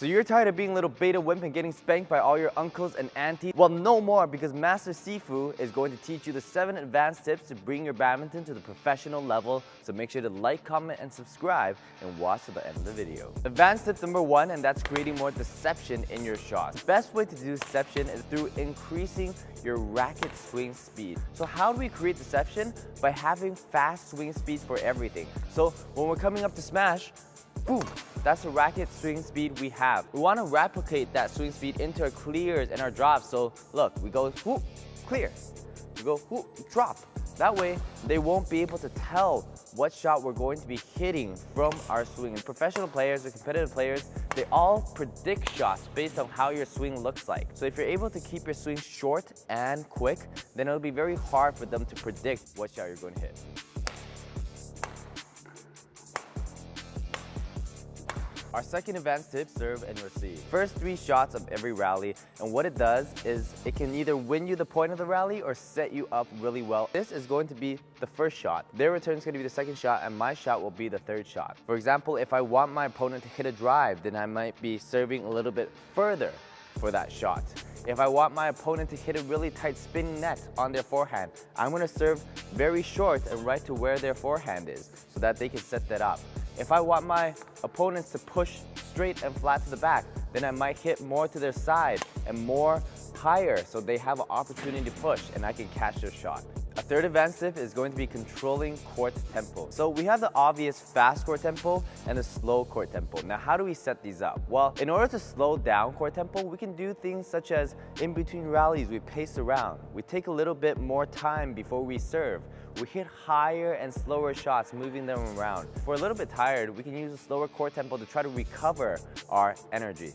So you're tired of being a little beta wimp and getting spanked by all your uncles and aunties? Well, no more, because Master Sifu is going to teach you the 7 advanced tips to bring your badminton to the professional level. So make sure to like, comment, and subscribe and watch to the end of the video. Advanced tip number 1, and that's creating more deception in your shots. The best way to do deception is through increasing your racket swing speed. So how do we create deception? By having fast swing speeds for everything. So when we're coming up to smash, boom, that's the racket swing speed we have. We want to replicate that swing speed into our clears and our drops. So look, we go whoop, clear. We go whoop, drop. That way, they won't be able to tell what shot we're going to be hitting from our swing. And professional players or competitive players, they all predict shots based on how your swing looks like. So if you're able to keep your swing short and quick, then it'll be very hard for them to predict what shot you're going to hit. Our second advanced tip, serve and receive. First 3 shots of every rally, and what it does is it can either win you the point of the rally or set you up really well. This is going to be the first shot. Their return is going to be the second shot, and my shot will be the third shot. For example, if I want my opponent to hit a drive, then I might be serving a little bit further for that shot. If I want my opponent to hit a really tight spinning net on their forehand, I'm going to serve very short and right to where their forehand is so that they can set that up. If I want my opponents to push straight and flat to the back, then I might hit more to their side and more higher so they have an opportunity to push and I can catch their shot. A third advanced tip is going to be controlling court tempo. So we have the obvious fast court tempo and the slow court tempo. Now how do we set these up? Well, in order to slow down court tempo, we can do things such as in between rallies, we pace around. We take a little bit more time before we serve. We hit higher and slower shots, moving them around. If we're a little bit tired, we can use a slower court tempo to try to recover our energy.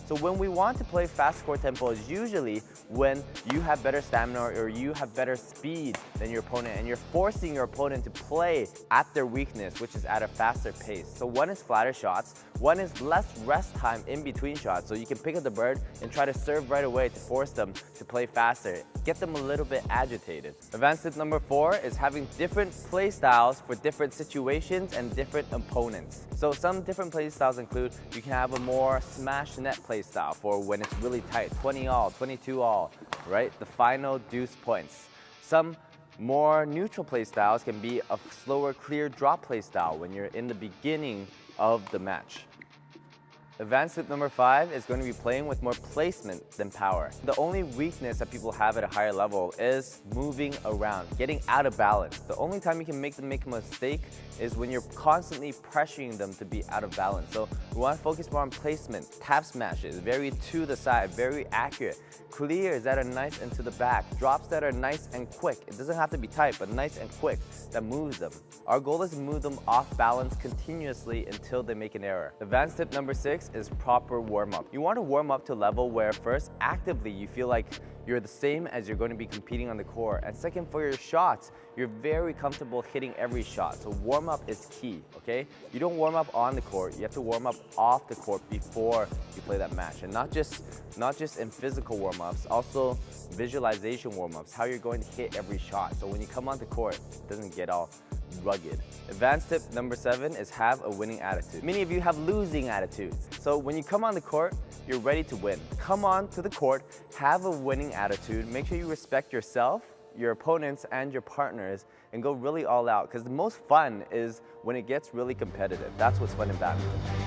So when we want to play fast court tempo is usually when you have better stamina or you have better speed than your opponent and you're forcing your opponent to play at their weakness, which is at a faster pace. So one is flatter shots, one is less rest time in between shots. So you can pick up the bird and try to serve right away to force them to play faster, get them a little bit agitated. Advanced tip number 4 is having different play styles for different situations and different opponents. So some different play styles include you can have a more smash net play style for when it's really tight, 20 all, 22 all, right? The final deuce points. Some more neutral play styles can be a slower clear drop play style when you're in the beginning of the match. Advanced tip number 5 is going to be playing with more placement than power. The only weakness that people have at a higher level is moving around, getting out of balance. The only time you can make them make a mistake is when you're constantly pressuring them to be out of balance. So we want to focus more on placement, tap smashes, very to the side, very accurate, clears that are nice and to the back, drops that are nice and quick. It doesn't have to be tight, but nice and quick that moves them. Our goal is to move them off balance continuously until they make an error. Advanced tip number 6 is proper warm-up. You want to warm up to a level where first, actively, you feel like you're the same as you're going to be competing on the court. And second, for your shots, you're very comfortable hitting every shot. So warm-up is key, okay? You don't warm up on the court, you have to warm up off the court before you play that match. And not just in physical warm-ups, also visualization warm-ups, how you're going to hit every shot. So when you come on the court, it doesn't get all rugged. Advanced tip number 7 is have a winning attitude. Many of you have losing attitudes. So when you come on the court, you're ready to win. Come on to the court, have a winning attitude, make sure you respect yourself, your opponents, and your partners, and go really all out. Because the most fun is when it gets really competitive. That's what's fun in badminton.